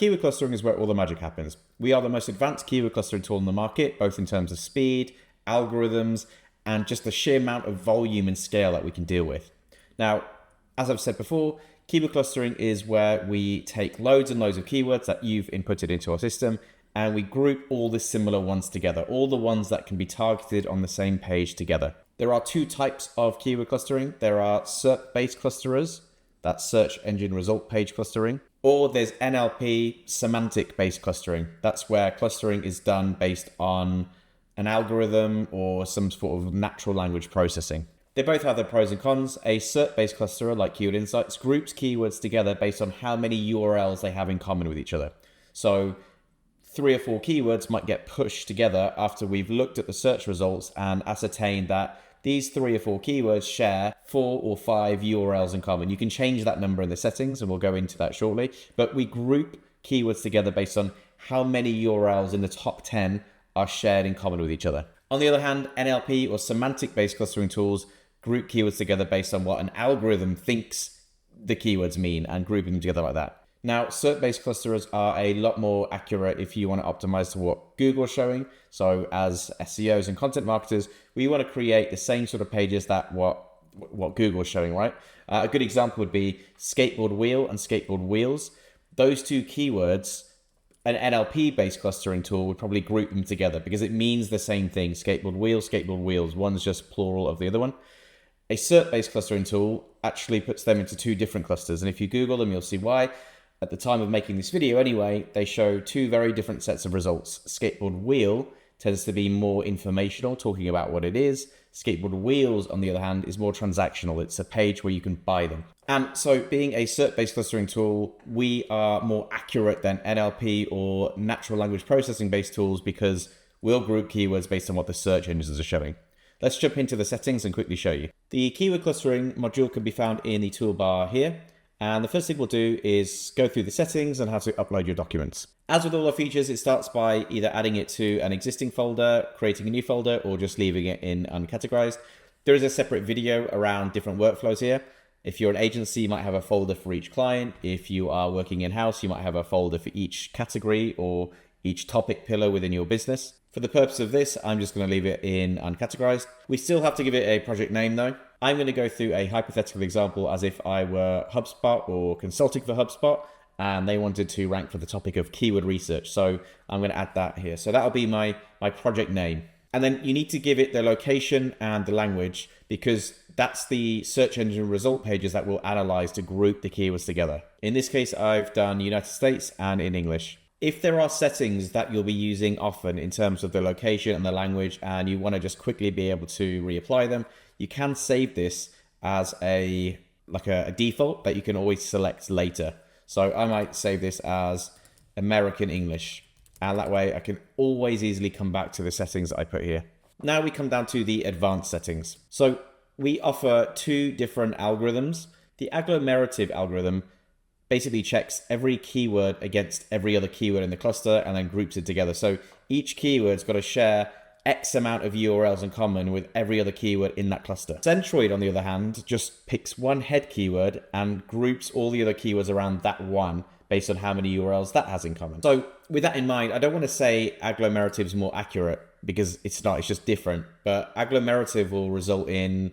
keyword clustering is where all the magic happens. We are the most advanced keyword clustering tool in the market, both in terms of speed, algorithms, and just the sheer amount of volume and scale that we can deal with. Now, as I've said before, keyword clustering is where we take loads and loads of keywords that you've inputted into our system, and we group all the similar ones together, all the ones that can be targeted on the same page together. There are two types of keyword clustering. There are SERP-based clusterers, that's search engine result page clustering, or there's NLP semantic-based clustering. That's where clustering is done based on an algorithm or some sort of natural language processing. They both have their pros and cons. A SERP-based clusterer like Keyword Insights groups keywords together based on how many URLs they have in common with each other. So 3 or 4 keywords might get pushed together after we've looked at the search results and ascertained that these 3 or 4 keywords share 4 or 5 URLs in common. You can change that number in the settings, and we'll go into that shortly. But we group keywords together based on how many URLs in the top 10 are shared in common with each other. On the other hand, NLP or semantic-based clustering tools group keywords together based on what an algorithm thinks the keywords mean and grouping them together like that. Now, SERP-based clusterers are a lot more accurate if you want to optimize to what Google's showing. So as SEOs and content marketers, we want to create the same sort of pages that what Google's showing, right? A good example would be skateboard wheel and skateboard wheels. Those 2 keywords, an NLP-based clustering tool would probably group them together because it means the same thing, skateboard wheels. One's just plural of the other one. A SERP-based clustering tool actually puts them into 2 different clusters. And if you Google them, you'll see why. At the time of making this video anyway, they show 2 very different sets of results. Skateboard wheel tends to be more informational, talking about what it is. Skateboard wheels, on the other hand, is more transactional. It's a page where you can buy them. And so being a SERP-based clustering tool, we are more accurate than NLP or natural language processing-based tools because we'll group keywords based on what the search engines are showing. Let's jump into the settings and quickly show you. The keyword clustering module can be found in the toolbar here. And the first thing we'll do is go through the settings and how to upload your documents. As with all our features, it starts by either adding it to an existing folder, creating a new folder, or just leaving it in uncategorized. There is a separate video around different workflows here. If you're an agency, you might have a folder for each client. If you are working in-house, you might have a folder for each category or each topic pillar within your business. For the purpose of this, I'm just going to leave it in uncategorized. We still have to give it a project name though. I'm going to go through a hypothetical example as if I were HubSpot or consulting for HubSpot and they wanted to rank for the topic of keyword research. So I'm going to add that here. So that'll be my project name. And then you need to give it the location and the language because that's the search engine result pages that we'll analyze to group the keywords together. In this case, I've done United States and in English. If there are settings that you'll be using often in terms of the location and the language and you want to just quickly be able to reapply them, you can save this as a default that you can always select later. So I might save this as American English, and that way I can always easily come back to the settings that I put here. Now we come down to the advanced settings. So we offer 2 different algorithms. The agglomerative algorithm basically checks every keyword against every other keyword in the cluster and then groups it together. So each keyword's got to share X amount of URLs in common with every other keyword in that cluster. Centroid, on the other hand, just picks one head keyword and groups all the other keywords around that one based on how many URLs that has in common. So with that in mind, I don't want to say agglomerative is more accurate because it's not, it's just different. But agglomerative will result in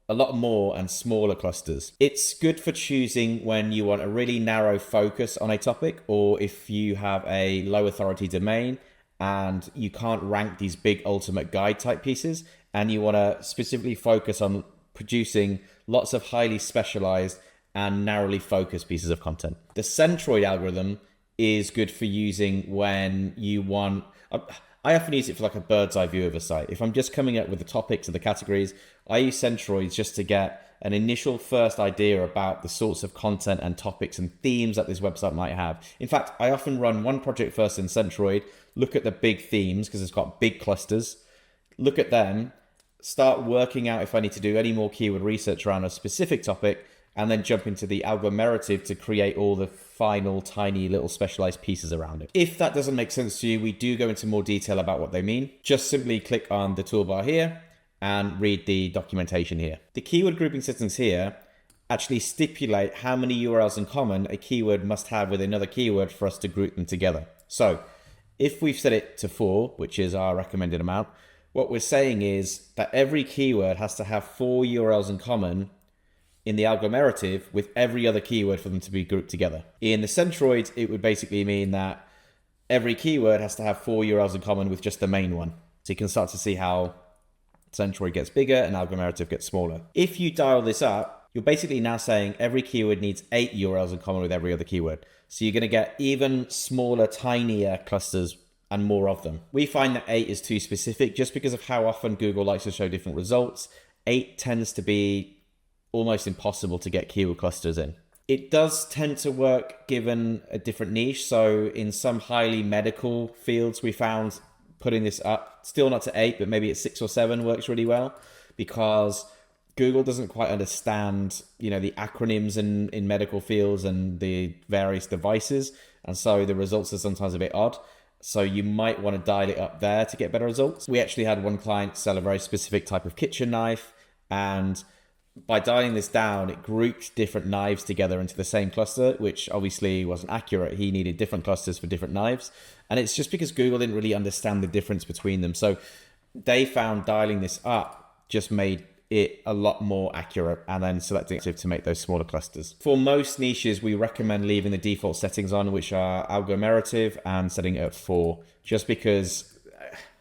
a lot more and smaller clusters. It's good for choosing when you want a really narrow focus on a topic, or if you have a low authority domain and you can't rank these big ultimate guide type pieces and you want to specifically focus on producing lots of highly specialized and narrowly focused pieces of content. The centroid algorithm is good for using when you want, I often use it for like a bird's eye view of a site. If I'm just coming up with the topics or the categories, I use centroids just to get an initial first idea about the sorts of content and topics and themes that this website might have. In fact, I often run one project first in centroid, look at the big themes because it's got big clusters, look at them, start working out if I need to do any more keyword research around a specific topic, and then jump into the agglomerative to create all the final tiny little specialized pieces around it. If that doesn't make sense to you, we do go into more detail about what they mean. Just simply click on the toolbar here and read the documentation here. The keyword grouping settings here actually stipulate how many URLs in common a keyword must have with another keyword for us to group them together. So if we've set it to 4, which is our recommended amount, what we're saying is that every keyword has to have 4 URLs in common in the agglomerative with every other keyword for them to be grouped together. In the centroid, it would basically mean that every keyword has to have 4 URLs in common with just the main one. So you can start to see how centroid gets bigger and agglomerative gets smaller. If you dial this up, you're basically now saying every keyword needs 8 URLs in common with every other keyword. So you're going to get even smaller, tinier clusters and more of them. We find that 8 is too specific just because of how often Google likes to show different results. 8 tends to be almost impossible to get keyword clusters in. It does tend to work given a different niche. So in some highly medical fields, we found putting this up, still not to 8, but maybe at 6 or 7 works really well, because Google doesn't quite understand, the acronyms in medical fields and the various devices. And so the results are sometimes a bit odd. So you might want to dial it up there to get better results. We actually had one client sell a very specific type of kitchen knife, and by dialing this down, it grouped different knives together into the same cluster, which obviously wasn't accurate. He needed different clusters for different knives. And it's just because Google didn't really understand the difference between them. So they found dialing this up just made it a lot more accurate, and then selecting it to make those smaller clusters. For most niches, we recommend leaving the default settings on, which are agglomerative, and setting it at 4, just because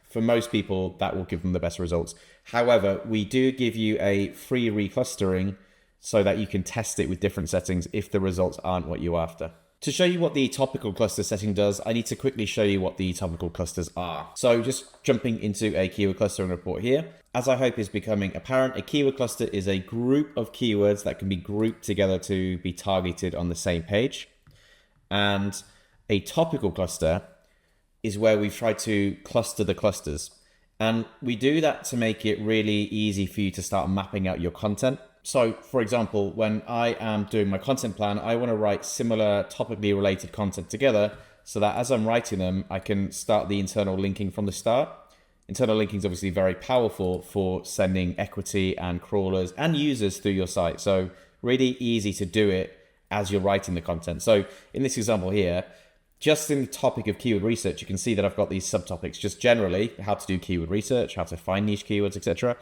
for most people that will give them the best results. However, we do give you a free reclustering so that you can test it with different settings if the results aren't what you're after. To show you what the topical cluster setting does, I need to quickly show you what the topical clusters are. So just jumping into a keyword clustering report here. As I hope is becoming apparent, a keyword cluster is a group of keywords that can be grouped together to be targeted on the same page. And a topical cluster is where we've tried to cluster the clusters. And we do that to make it really easy for you to start mapping out your content. So for example, when I am doing my content plan, I want to write similar topically related content together so that as I'm writing them, I can start the internal linking from the start. Internal linking is obviously very powerful for sending equity and crawlers and users through your site. So really easy to do it as you're writing the content. So in this example here, just in the topic of keyword research, you can see that I've got these subtopics, just generally how to do keyword research, how to find niche keywords, etc.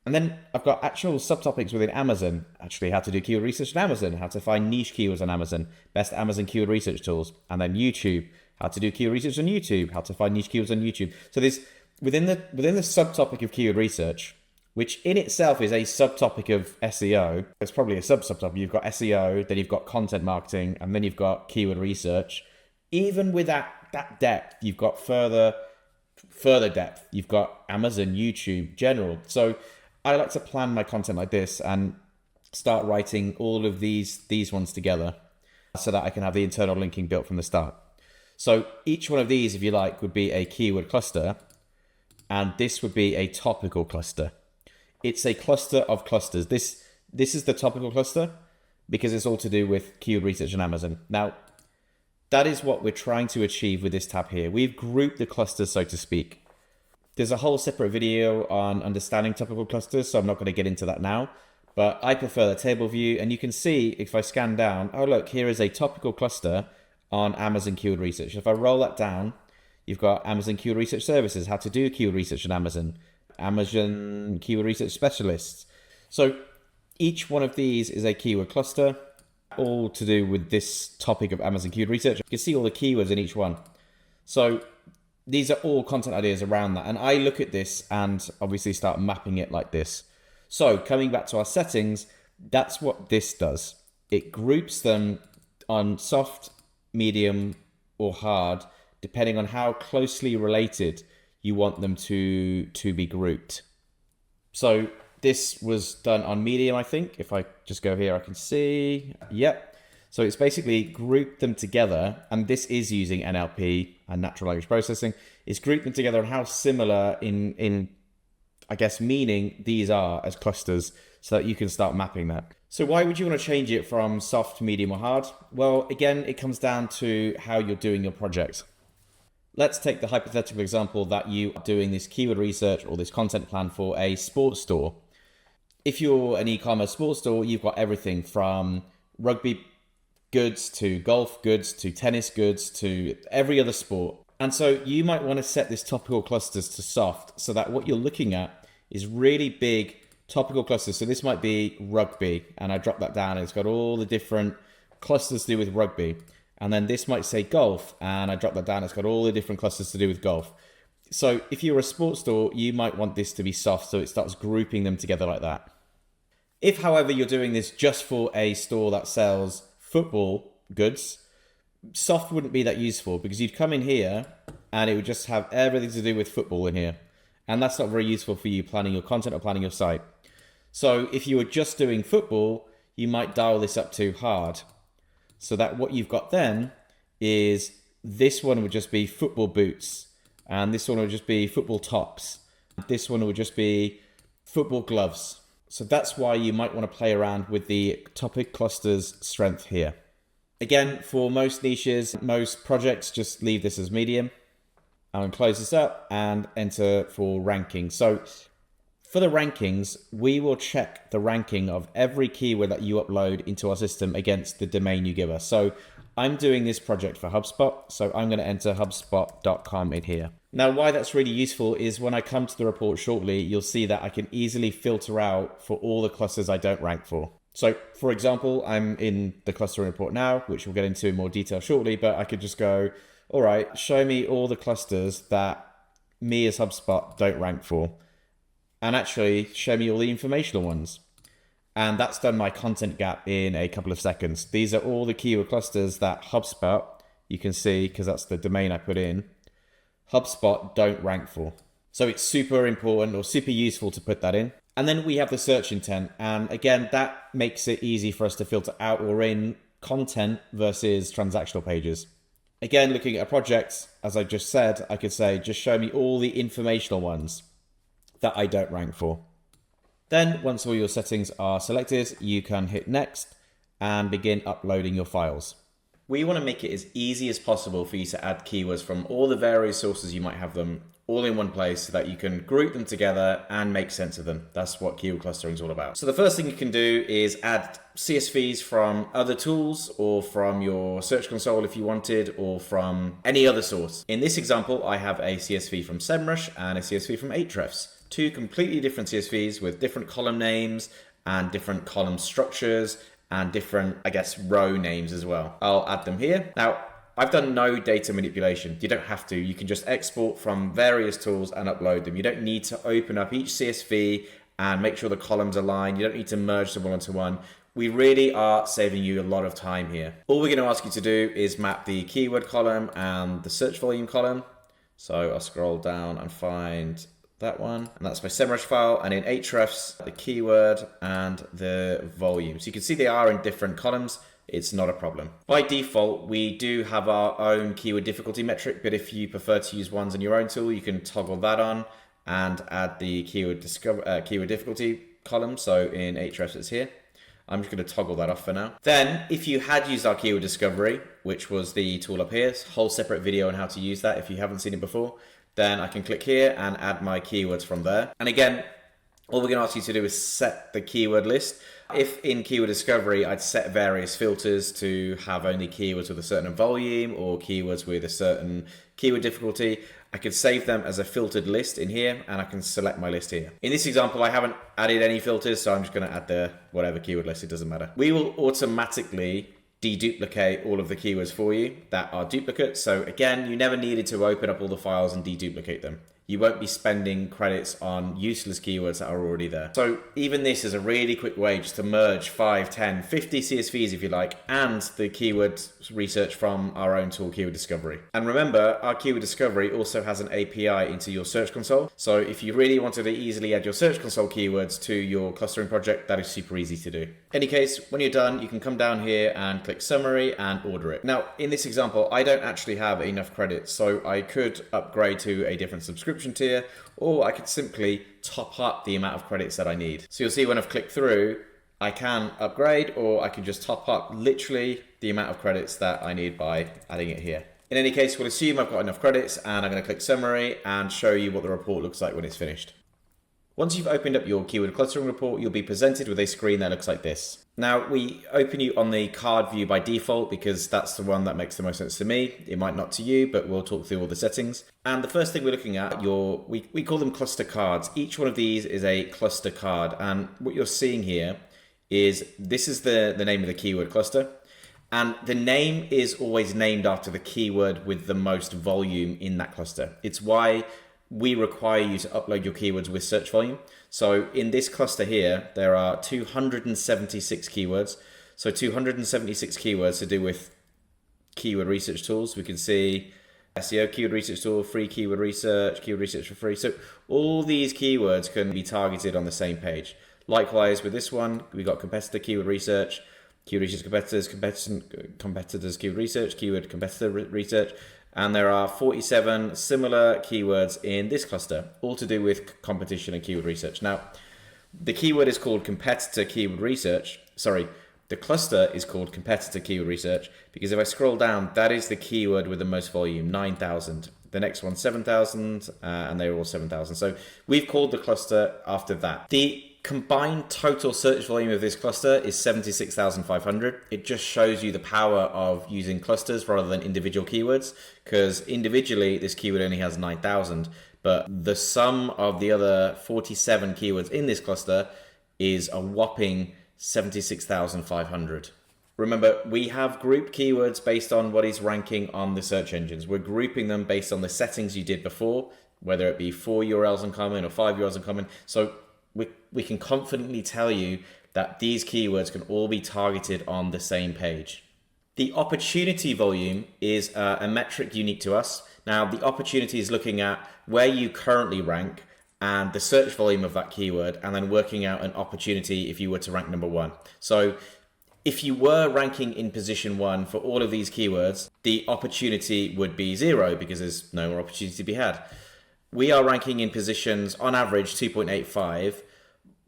And then I've got actual subtopics within Amazon, actually how to do keyword research on Amazon, how to find niche keywords on Amazon, best Amazon keyword research tools, and then YouTube, how to do keyword research on YouTube, how to find niche keywords on YouTube. So there's within the subtopic of keyword research, which in itself is a subtopic of SEO. It's probably a subtopic. You've got SEO, then you've got content marketing, and then you've got keyword research. Even with that depth, you've got further depth. You've got Amazon, YouTube, general. So I like to plan my content like this and start writing all of these ones together so that I can have the internal linking built from the start. So each one of these, if you like, would be a keyword cluster, and this would be a topical cluster. It's a cluster of clusters. This is the topical cluster because it's all to do with keyword research on Amazon. Now, that is what we're trying to achieve with this tab here. We've grouped the clusters, so to speak. There's a whole separate video on understanding topical clusters, so I'm not going to get into that now. But I prefer the table view, and you can see if I scan down, oh look, here is a topical cluster on Amazon keyword research. If I roll that down, you've got Amazon keyword research services, how to do keyword research on Amazon, Amazon keyword research specialists. So each one of these is a keyword cluster, all to do with this topic of Amazon keyword research. You can see all the keywords in each one. So these are all content ideas around that. And I look at this and obviously start mapping it like this. So coming back to our settings, that's what this does. It groups them on soft, medium, or hard, depending on how closely related you want them to be grouped. So this was done on medium, I think. If I just go here, I can see, yep. So it's basically grouped them together, and this is using NLP and natural language processing. It's grouped them together and how similar in I guess, meaning these are as clusters so that you can start mapping that. So why would you want to change it from soft, medium, or hard? Well, again, it comes down to how you're doing your project. Let's take the hypothetical example that you are doing this keyword research or this content plan for a sports store. If you're an e-commerce sports store, you've got everything from rugby goods to golf goods to tennis goods to every other sport. And so you might want to set this topical clusters to soft so that what you're looking at is really big topical clusters. So this might be rugby, and I drop that down and it's got all the different clusters to do with rugby. And then this might say golf, and I drop that down, it's got all the different clusters to do with golf. So if you're a sports store, you might want this to be soft so it starts grouping them together like that. If, however, you're doing this just for a store that sells football goods, soft wouldn't be that useful because you'd come in here and it would just have everything to do with football in here. And that's not very useful for you planning your content or planning your site. So if you were just doing football, you might dial this up too hard. So that what you've got then is this one would just be football boots. And this one would just be football tops. This one would just be football gloves. So that's why you might want to play around with the topic clusters strength here. Again, for most niches, most projects, just leave this as medium. I'm going to close this up and enter for ranking. So for the rankings, we will check the ranking of every keyword that you upload into our system against the domain you give us. So I'm doing this project for HubSpot, so I'm going to enter HubSpot.com in here. Now, why that's really useful is when I come to the report shortly, you'll see that I can easily filter out for all the clusters I don't rank for. So, for example, I'm in the clustering report now, which we'll get into in more detail shortly, but I could just go, all right, show me all the clusters that me as HubSpot don't rank for, and actually show me all the informational ones. And that's done my content gap in a couple of seconds. These are all the keyword clusters that HubSpot, you can see, because that's the domain I put in, HubSpot don't rank for. So it's super important or super useful to put that in. And then we have the search intent. And again, that makes it easy for us to filter out or in content versus transactional pages. Again, looking at a project, as I just said, I could say, just show me all the informational ones that I don't rank for. Then once all your settings are selected, you can hit next and begin uploading your files. We want to make it as easy as possible for you to add keywords from all the various sources you might have them all in one place so that you can group them together and make sense of them. That's what keyword clustering is all about. So the first thing you can do is add CSVs from other tools or from your Search Console if you wanted, or from any other source. In this example, I have a CSV from SEMrush and a CSV from Ahrefs. Two completely different CSVs with different column names and different column structures and different, I guess, row names as well. I'll add them here. Now, I've done no data manipulation. You don't have to. You can just export from various tools and upload them. You don't need to open up each CSV and make sure the columns align. You don't need to merge them all into one. We really are saving you a lot of time here. All we're going to ask you to do is map the keyword column and the search volume column. So I'll scroll down and find that one, and that's my SEMrush file, and in Ahrefs, the keyword and the volume. So you can see they are in different columns. It's not a problem. By default, we do have our own keyword difficulty metric, but if you prefer to use ones in your own tool, you can toggle that on and add the keyword difficulty column. So in Ahrefs, it's here. I'm just going to toggle that off for now. Then, if you had used our keyword discovery, which was the tool up here, whole separate video on how to use that if you haven't seen it before, then I can click here and add my keywords from there. And again, all we're going to ask you to do is set the keyword list. If in keyword discovery, I'd set various filters to have only keywords with a certain volume or keywords with a certain keyword difficulty, I could save them as a filtered list in here, and I can select my list here. In this example, I haven't added any filters, so I'm just going to add the whatever keyword list, it doesn't matter. We will automatically deduplicate all of the keywords for you that are duplicates. So again, you never needed to open up all the files and deduplicate them. You won't be spending credits on useless keywords that are already there. So even this is a really quick way just to merge 5, 10, 50 CSVs if you like, and the keyword research from our own tool, Keyword Discovery. And remember, our Keyword Discovery also has an API into your Search Console. So if you really wanted to easily add your Search Console keywords to your clustering project, that is super easy to do. In any case, when you're done, you can come down here and click Summary and order it. Now, in this example, I don't actually have enough credits, so I could upgrade to a different subscription tier, or I could simply top up the amount of credits that I need. So you'll see when I've clicked through, I can upgrade, or I can just top up literally the amount of credits that I need by adding it here. In any case, we'll assume I've got enough credits, and I'm going to click Summary and show you what the report looks like when it's finished. Once you've opened up your keyword clustering report, you'll be presented with a screen that looks like this. Now, we open you on the card view by default because that's the one that makes the most sense to me. It might not to you, but we'll talk through all the settings. And the first thing we're looking at, we call them cluster cards. Each one of these is a cluster card. And what you're seeing here is this is the name of the keyword cluster. And the name is always named after the keyword with the most volume in that cluster. It's why we require you to upload your keywords with search volume. So in this cluster here, there are 276 keywords. So 276 keywords to do with keyword research tools. We can see SEO keyword research tool, free keyword research for free. So all these keywords can be targeted on the same page. Likewise with this one, we got competitor keyword research competitors, keyword research, keyword competitor research. And there are 47 similar keywords in this cluster, all to do with competition and keyword research. Now, the keyword is called competitor keyword research. Sorry, the cluster is called competitor keyword research because if I scroll down, that is the keyword with the most volume, 9,000. The next one, 7,000, and they're all 7,000. So we've called the cluster after that. The combined total search volume of this cluster is 76,500. It just shows you the power of using clusters rather than individual keywords, because individually this keyword only has 9,000, but the sum of the other 47 keywords in this cluster is a whopping 76,500. Remember, we have grouped keywords based on what is ranking on the search engines. We're grouping them based on the settings you did before, whether it be 4 URLs uncommon or 5 URLs uncommon. So we can confidently tell you that these keywords can all be targeted on the same page. The opportunity volume is a metric unique to us. Now, the opportunity is looking at where you currently rank and the search volume of that keyword, and then working out an opportunity if you were to rank number 1. So if you were ranking in position 1 for all of these keywords, the opportunity would be 0 because there's no more opportunity to be had. We are ranking in positions on average 2.85,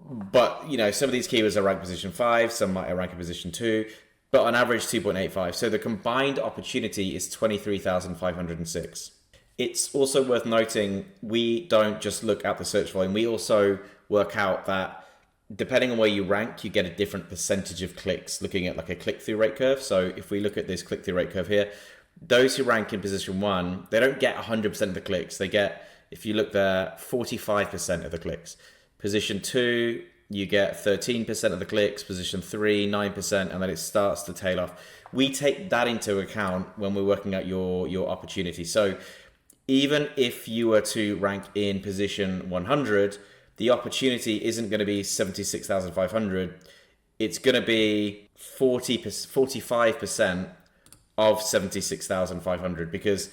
but some of these keywords are ranked position 5, some might rank in position 2, but on average 2.85. So the combined opportunity is 23,506. It's also worth noting we don't just look at the search volume. We also work out that depending on where you rank, you get a different percentage of clicks, looking at like a click-through rate curve. So if we look at this click-through rate curve here, those who rank in position 1, they don't get 100% of the clicks. They get, if you look there, 45% of the clicks. Position 2, you get 13% of the clicks. Position 3, 9%, and then it starts to tail off. We take that into account when we're working out your opportunity. So even if you were to rank in position 100, the opportunity isn't going to be 76,500. It's going to be 45% of 76,500 because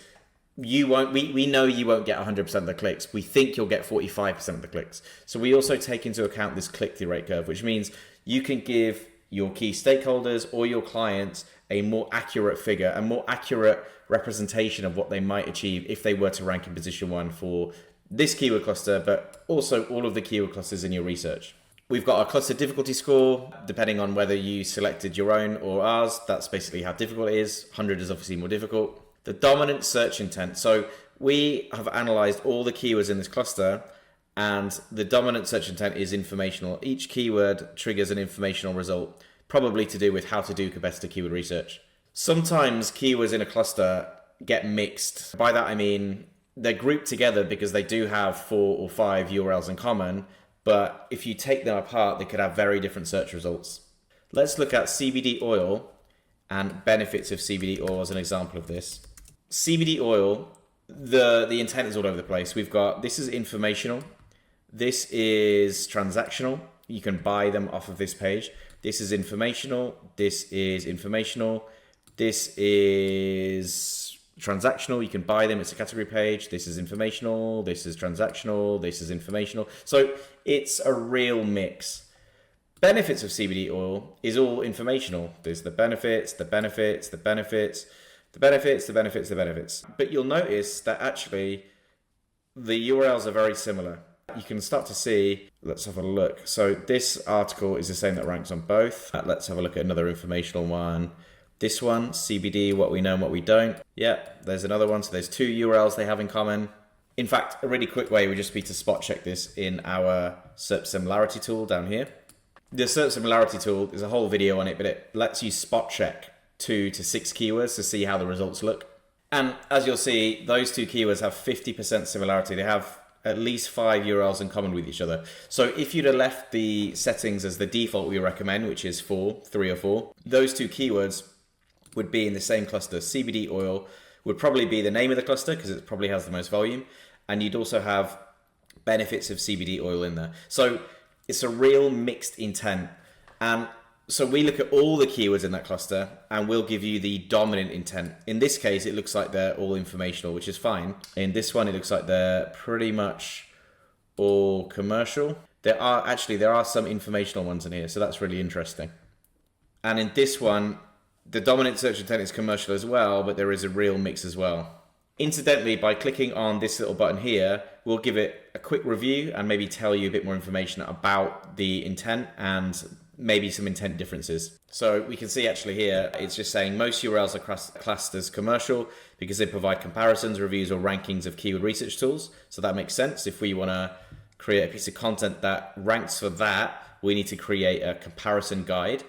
you won't. We know you won't get 100% of the clicks. We think you'll get 45% of the clicks. So we also take into account this click-through rate curve, which means you can give your key stakeholders or your clients a more accurate figure, a more accurate representation of what they might achieve if they were to rank in position 1 for this keyword cluster, but also all of the keyword clusters in your research. We've got our cluster difficulty score, depending on whether you selected your own or ours. That's basically how difficult it is. 100 is obviously more difficult. The dominant search intent. So we have analyzed all the keywords in this cluster, and the dominant search intent is informational. Each keyword triggers an informational result, probably to do with how to do competitor keyword research. Sometimes keywords in a cluster get mixed. By that I mean they're grouped together because they do have 4 or 5 URLs in common, but if you take them apart, they could have very different search results. Let's look at CBD oil and benefits of CBD oil as an example of this. CBD oil, the intent is all over the place. We've got, this is informational, this is transactional. You can buy them off of this page. This is informational, this is informational, this is transactional. You can buy them, it's a category page. This is informational, this is transactional, this is informational. So it's a real mix. Benefits of CBD oil is all informational. There's the benefits, the benefits, the benefits, the benefits, the benefits, the benefits. But you'll notice that actually the URLs are very similar. You can start to see, let's have a look. So this article is the same that ranks on both. Let's have a look at another informational one. This one, CBD, what we know and what we don't. Yeah, there's another one. So there's 2 URLs they have in common. In fact, a really quick way would just be to spot check this in our SERP similarity tool down here. The SERP similarity tool, there's a whole video on it, but it lets you spot check 2 to 6 keywords to see how the results look. And as you'll see, those 2 keywords have 50% similarity. They have at least 5 URLs in common with each other. So if you'd have left the settings as the default we recommend, which is 3 or 4, those 2 keywords would be in the same cluster. CBD oil would probably be the name of the cluster because it probably has the most volume. And you'd also have benefits of CBD oil in there. So it's a real mixed intent. And so we look at all the keywords in that cluster and we'll give you the dominant intent. In this case, it looks like they're all informational, which is fine. In this one, it looks like they're pretty much all commercial. There are some informational ones in here, so that's really interesting. And in this one, the dominant search intent is commercial as well, but there is a real mix as well. Incidentally, by clicking on this little button here, we'll give it a quick review and maybe tell you a bit more information about the intent and maybe some intent differences. So we can see actually here, it's just saying most URLs are classed as commercial because they provide comparisons, reviews, or rankings of keyword research tools. So that makes sense. If we want to create a piece of content that ranks for that, we need to create a comparison guide.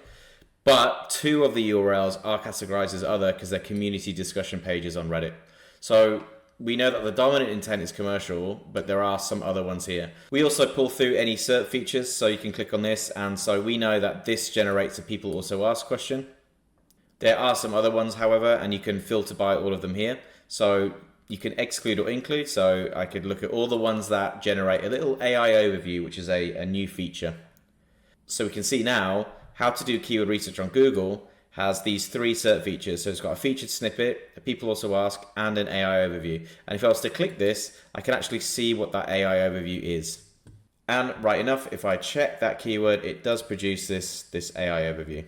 But 2 of the URLs are categorized as other because they're community discussion pages on Reddit. So we know that the dominant intent is commercial, but there are some other ones here. We also pull through any SERP features, so you can click on this, and so we know that this generates a people also ask question. There are some other ones, however, and you can filter by all of them here. So you can exclude or include, so I could look at all the ones that generate a little AI overview, which is a new feature. So we can see now how to do keyword research on Google has these 3 SERP features. So it's got a featured snippet, a people also ask, and an AI overview. And if I was to click this, I can actually see what that AI overview is. And right enough, if I check that keyword, it does produce this AI overview.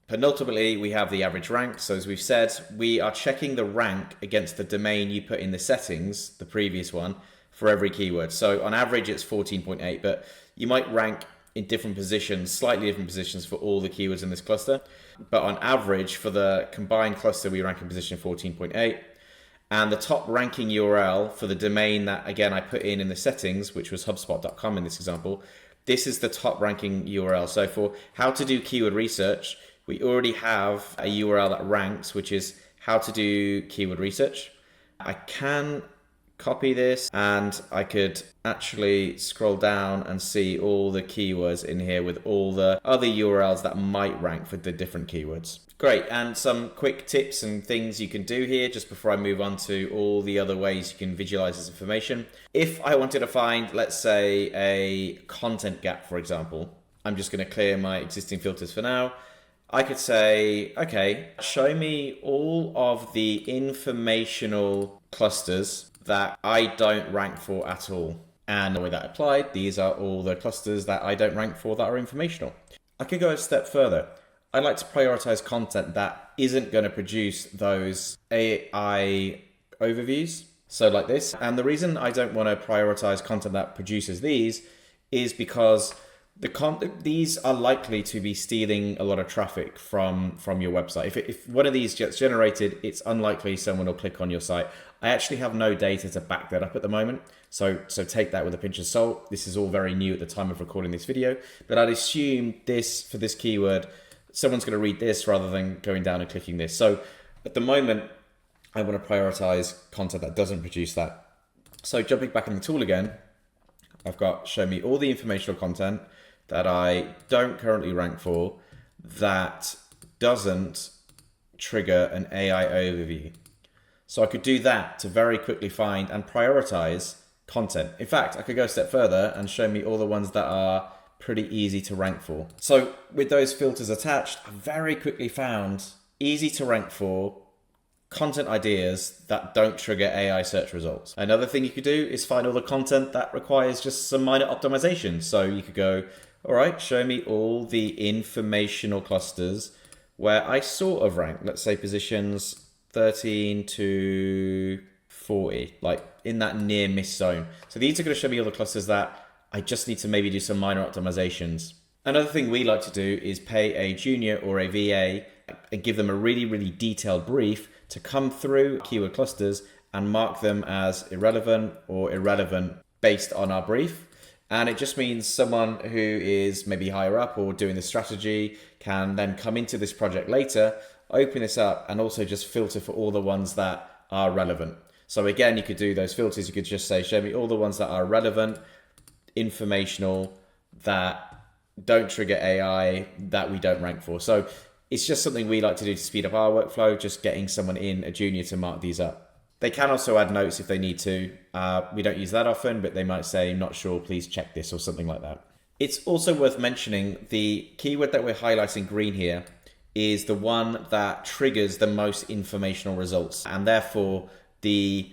Penultimately, we have the average rank. So as we've said, we are checking the rank against the domain you put in the settings, the previous one, for every keyword. So on average, it's 14.8, but you might rank in different positions, slightly different positions for all the keywords in this cluster. But on average, for the combined cluster, we rank in position 14.8. And the top ranking URL for the domain that, again, I put in the settings, which was HubSpot.com in this example, this is the top ranking URL. So for how to do keyword research, we already have a URL that ranks, which is how to do keyword research. I can copy this and I could actually scroll down and see all the keywords in here with all the other URLs that might rank for the different keywords. Great, and some quick tips and things you can do here just before I move on to all the other ways you can visualize this information. If I wanted to find, let's say, a content gap, for example, I'm just going to clear my existing filters for now. I could say, okay, show me all of the informational clusters that I don't rank for at all. And the way that applied, these are all the clusters that I don't rank for that are informational. I could go a step further. I'd like to prioritize content that isn't going to produce those AI overviews. So like this. And the reason I don't want to prioritize content that produces these is because these are likely to be stealing a lot of traffic from your website. If one of these gets generated, it's unlikely someone will click on your site. I actually have no data to back that up at the moment, so take that with a pinch of salt. This is all very new at the time of recording this video, but I'd assume for this keyword, someone's going to read this rather than going down and clicking this. So at the moment, I want to prioritize content that doesn't produce that. So jumping back in the tool again, I've got show me all the informational content that I don't currently rank for that doesn't trigger an AI overview. So I could do that to very quickly find and prioritize content. In fact, I could go a step further and show me all the ones that are pretty easy to rank for. So with those filters attached, I very quickly found easy to rank for content ideas that don't trigger AI search results. Another thing you could do is find all the content that requires just some minor optimization. So you could go, all right, show me all the informational clusters where I sort of rank, let's say positions 13 to 40, like in that near miss zone. So these are going to show me all the clusters that I just need to maybe do some minor optimizations. Another thing we like to do is pay a junior or a VA and give them a really, really detailed brief to come through keyword clusters and mark them as irrelevant or irrelevant based on our brief. And it just means someone who is maybe higher up or doing the strategy can then come into this project later, open this up, and also just filter for all the ones that are relevant. So again, you could do those filters. You could just say, show me all the ones that are relevant, informational, that don't trigger AI, that we don't rank for. So it's just something we like to do to speed up our workflow, just getting someone in, a junior, to mark these up. They can also add notes if they need to. We don't use that often, but they might say, not sure, please check this, or something like that. It's also worth mentioning the keyword that we're highlighting green here is the one that triggers the most informational results, and therefore the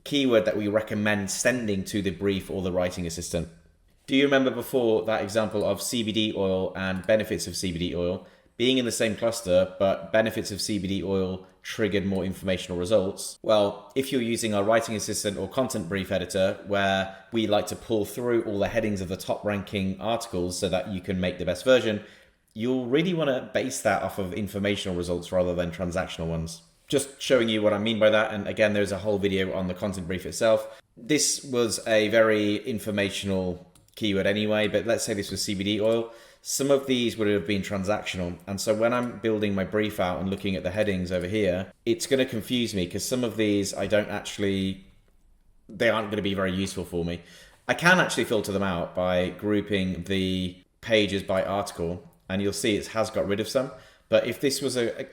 keyword that we recommend sending to the brief or the writing assistant. Do you remember before that example of CBD oil and benefits of CBD oil being in the same cluster, but benefits of CBD oil triggered more informational results? Well, if you're using our writing assistant or content brief editor, where we like to pull through all the headings of the top ranking articles so that you can make the best version, you'll really want to base that off of informational results rather than transactional ones. Just showing you what I mean by that. And again, there's a whole video on the content brief itself. This was a very informational keyword anyway, but let's say this was CBD oil. Some of these would have been transactional. And so when I'm building my brief out and looking at the headings over here, it's going to confuse me because some of these they aren't going to be very useful for me. I can actually filter them out by grouping the pages by article, and you'll see it has got rid of some. But if this was a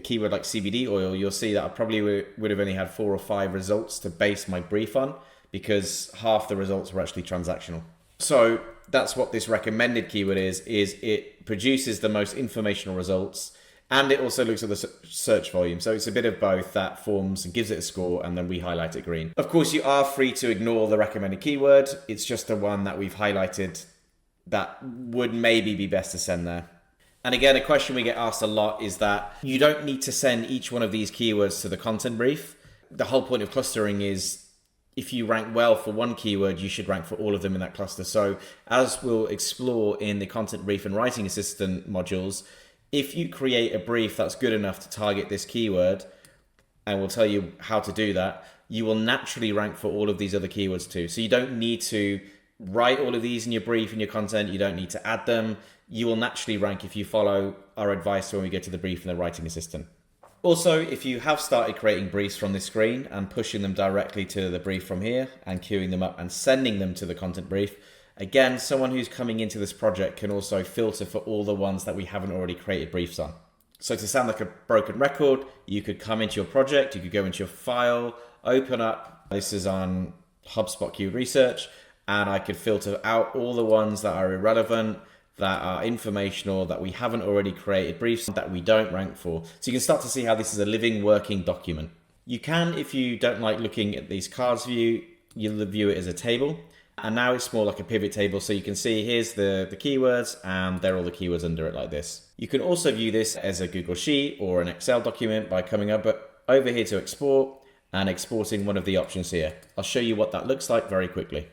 keyword like CBD oil, you'll see that I probably would have only had 4 or 5 results to base my brief on, because half the results were actually transactional. So that's what this recommended keyword is it produces the most informational results, and it also looks at the search volume. So it's a bit of both that forms and gives it a score, and then we highlight it green. Of course, you are free to ignore the recommended keyword. It's just the one that we've highlighted that would maybe be best to send there. And again, a question we get asked a lot is that you don't need to send each one of these keywords to the content brief. The whole point of clustering is if you rank well for one keyword, you should rank for all of them in that cluster. So as we'll explore in the content brief and writing assistant modules, if you create a brief that's good enough to target this keyword, and we'll tell you how to do that, you will naturally rank for all of these other keywords too. So you don't need to write all of these in your brief and your content. You don't need to add them. You will naturally rank if you follow our advice when we get to the brief and the writing assistant. Also, if you have started creating briefs from this screen and pushing them directly to the brief from here and queuing them up and sending them to the content brief, again, someone who's coming into this project can also filter for all the ones that we haven't already created briefs on. So to sound like a broken record, you could come into your project, you could go into your file, open up, this is on HubSpot Keyword Research, and I could filter out all the ones that are irrelevant, that are informational, that we haven't already created briefs, that we don't rank for. So you can start to see how this is a living, working document. You can, if you don't like looking at these cards view, you'll view it as a table. And now it's more like a pivot table. So you can see here's the keywords, and there are all the keywords under it like this. You can also view this as a Google Sheet or an Excel document by coming up over here to export and exporting one of the options here. I'll show you what that looks like very quickly.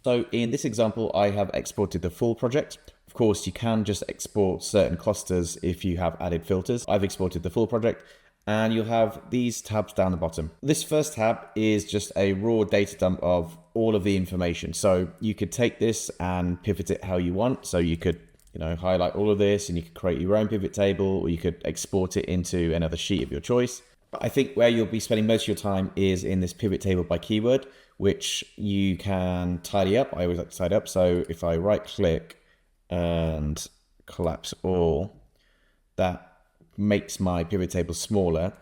So in this example, I have exported the full project. Of course, you can just export certain clusters if you have added filters. I've exported the full project, and you'll have these tabs down the bottom. This first tab is just a raw data dump of all of the information. So you could take this and pivot it how you want. So you could, highlight all of this, and you could create your own pivot table, or you could export it into another sheet of your choice. But I think where you'll be spending most of your time is in this pivot table by keyword, which you can tidy up. I always like to tidy up. So if I right click and collapse all, that makes my pivot table smaller.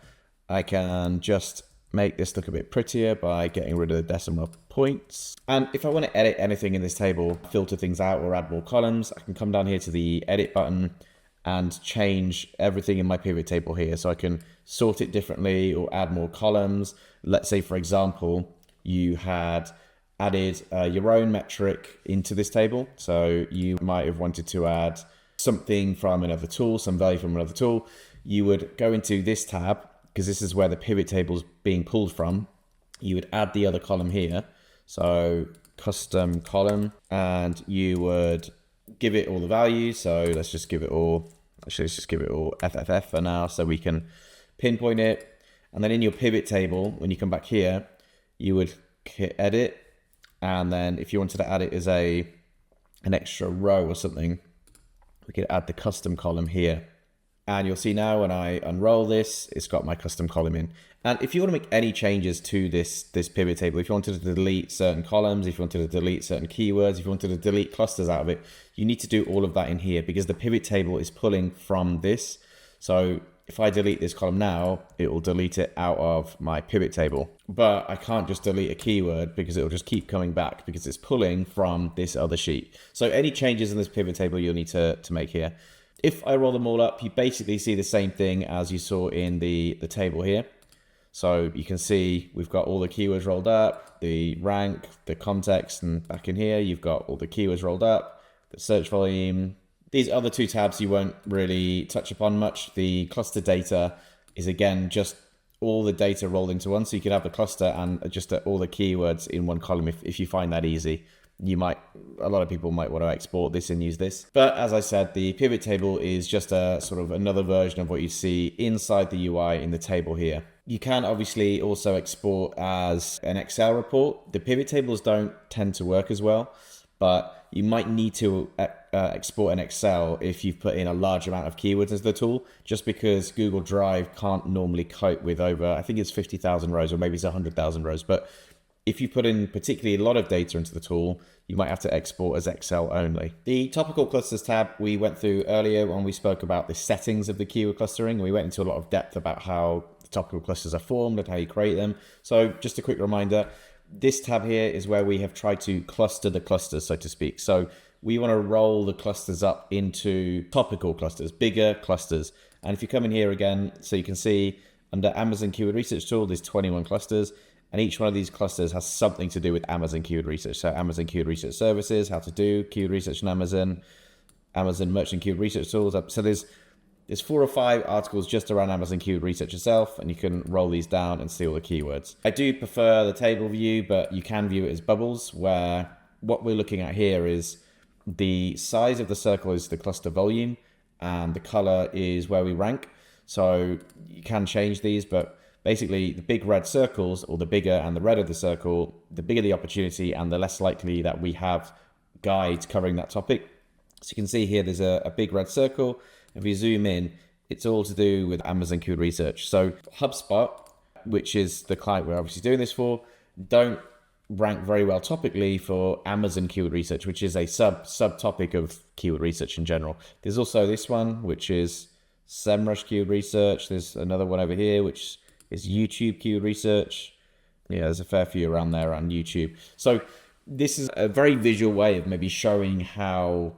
I can just make this look a bit prettier by getting rid of the decimal points. And if I want to edit anything in this table, filter things out or add more columns, I can come down here to the edit button and change everything in my pivot table here. So I can sort it differently or add more columns. Let's say, for example, you had added your own metric into this table. So you might have wanted to add something from another tool, some value from another tool. You would go into this tab, because this is where the pivot table is being pulled from. You would add the other column here. So custom column, and you would give it all the values. So let's just give it all FFF for now, so we can pinpoint it. And then in your pivot table, when you come back here, you would hit edit. And then if you wanted to add it as an extra row or something, we could add the custom column here. And you'll see now when I unroll this, it's got my custom column in. And if you want to make any changes to this pivot table, if you wanted to delete certain columns, if you wanted to delete certain keywords, if you wanted to delete clusters out of it, you need to do all of that in here because the pivot table is pulling from this. So if I delete this column now, it will delete it out of my pivot table. But I can't just delete a keyword because it will just keep coming back because it's pulling from this other sheet. So any changes in this pivot table you'll need to make here. If I roll them all up, you basically see the same thing as you saw in the table here. So you can see we've got all the keywords rolled up, the rank, the context, and back in here, you've got all the keywords rolled up, the search volume. These other two tabs you won't really touch upon much. The cluster data is again, just all the data rolled into one. So you could have the cluster and just all the keywords in one column if you find that easy. A lot of people might want to export this and use this. But as I said, the pivot table is just a sort of another version of what you see inside the UI in the table here. You can obviously also export as an Excel report. The pivot tables don't tend to work as well, but you might need to export an Excel if you've put in a large amount of keywords into the tool, just because Google Drive can't normally cope with over, I think it's 50,000 rows or maybe it's 100,000 rows. But if you put in particularly a lot of data into the tool, you might have to export as Excel only. The topical clusters tab we went through earlier when we spoke about the settings of the keyword clustering. We went into a lot of depth about how the topical clusters are formed and how you create them. So just a quick reminder, this tab here is where we have tried to cluster the clusters, so to speak. So we want to roll the clusters up into topical clusters, bigger clusters. And if you come in here again, so you can see under Amazon Keyword Research Tool, there's 21 clusters. And each one of these clusters has something to do with Amazon Keyword Research. So Amazon Keyword Research Services, how to do keyword research on Amazon, Amazon Merchant Keyword Research Tools. So there's 4 or 5 articles just around Amazon Keyword Research itself, and you can roll these down and see all the keywords. I do prefer the table view, but you can view it as bubbles, where what we're looking at here is the size of the circle is the cluster volume, and the color is where we rank. So you can change these, but basically, the big red circles, or the bigger and the redder the circle, the bigger the opportunity and the less likely that we have guides covering that topic. So you can see here, there's a big red circle. If we zoom in, it's all to do with Amazon Keyword Research. So HubSpot, which is the client we're obviously doing this for, don't rank very well topically for Amazon Keyword Research, which is a subtopic of keyword research in general. There's also this one, which is SEMrush Keyword Research. There's another one over here, which is YouTube Keyword Research. Yeah, there's a fair few around there on YouTube. So this is a very visual way of maybe showing how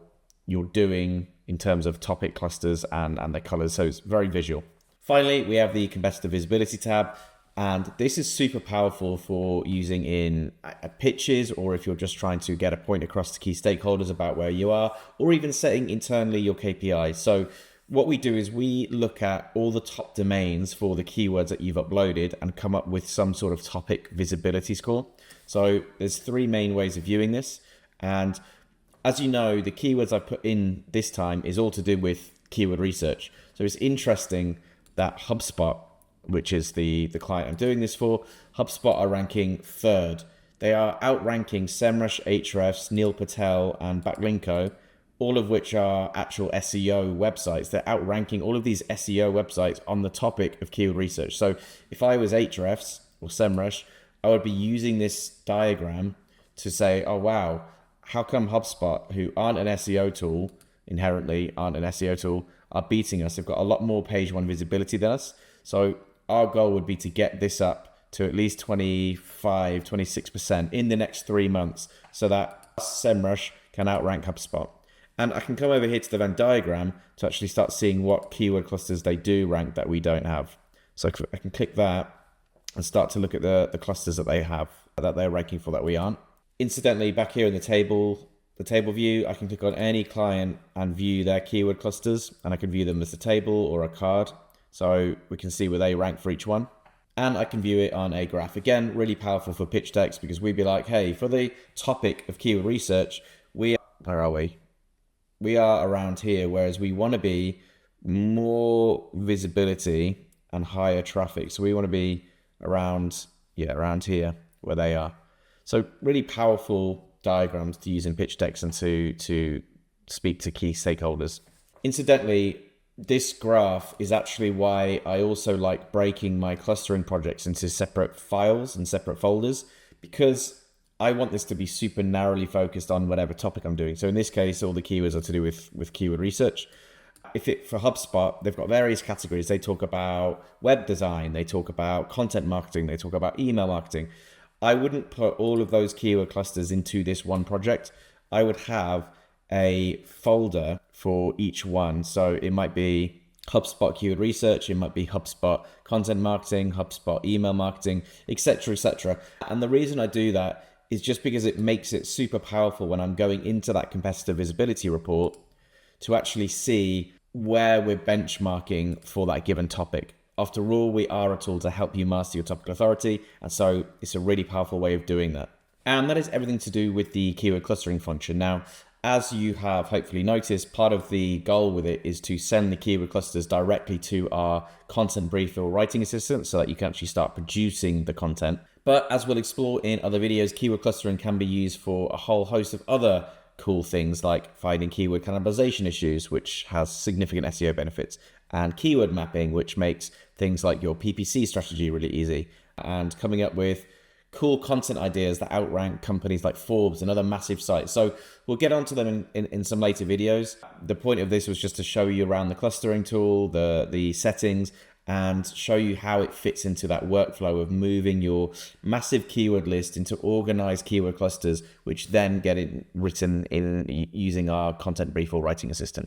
you're doing in terms of topic clusters and the colors. So it's very visual. Finally, we have the competitor visibility tab. And this is super powerful for using in pitches, or if you're just trying to get a point across to key stakeholders about where you are, or even setting internally your KPIs. So what we do is we look at all the top domains for the keywords that you've uploaded and come up with some sort of topic visibility score. So there's 3 main ways of viewing this. And as you know, the keywords I put in this time is all to do with keyword research. So it's interesting that HubSpot, which is the client I'm doing this for, HubSpot are ranking 3rd. They are outranking SEMrush, Ahrefs, Neil Patel, and Backlinko, all of which are actual SEO websites. They're outranking all of these SEO websites on the topic of keyword research. So if I was Ahrefs or SEMrush, I would be using this diagram to say, oh, wow, how come HubSpot, who aren't an SEO tool, inherently aren't an SEO tool, are beating us? They've got a lot more page 1 visibility than us. So our goal would be to get this up to at least 25, 26% in the next 3 months so that SEMrush can outrank HubSpot. And I can come over here to the Venn diagram to actually start seeing what keyword clusters they do rank that we don't have. So I can click that and start to look at the clusters that they have, that they're ranking for that we aren't. Incidentally, back here in the table view, I can click on any client and view their keyword clusters, and I can view them as a table or a card. So we can see where they rank for each one. And I can view it on a graph. Again, really powerful for pitch decks, because we'd be like, hey, for the topic of keyword research, where are we? We are around here, whereas we want to be more visibility and higher traffic. So we want to be around here where they are. So really powerful diagrams to use in pitch decks and to speak to key stakeholders. Incidentally, this graph is actually why I also like breaking my clustering projects into separate files and separate folders, because I want this to be super narrowly focused on whatever topic I'm doing. So in this case, all the keywords are to do with keyword research. For HubSpot, they've got various categories. They talk about web design, they talk about content marketing, they talk about email marketing. I wouldn't put all of those keyword clusters into this one project. I would have a folder for each one. So it might be HubSpot keyword research, it might be HubSpot content marketing, HubSpot email marketing, etc., etc. And the reason I do that is just because it makes it super powerful when I'm going into that competitor visibility report to actually see where we're benchmarking for that given topic. After all, we are a tool to help you master your topical authority, and so it's a really powerful way of doing that. And that is everything to do with the keyword clustering function. Now, as you have hopefully noticed, part of the goal with it is to send the keyword clusters directly to our content brief or writing assistant so that you can actually start producing the content. But as we'll explore in other videos, keyword clustering can be used for a whole host of other cool things like finding keyword cannibalization issues, which has significant SEO benefits, and keyword mapping, which makes things like your PPC strategy really easy, and coming up with cool content ideas that outrank companies like Forbes and other massive sites. So we'll get onto them in some later videos. The point of this was just to show you around the clustering tool, the settings, and show you how it fits into that workflow of moving your massive keyword list into organized keyword clusters, which then get written in using our content brief or writing assistant.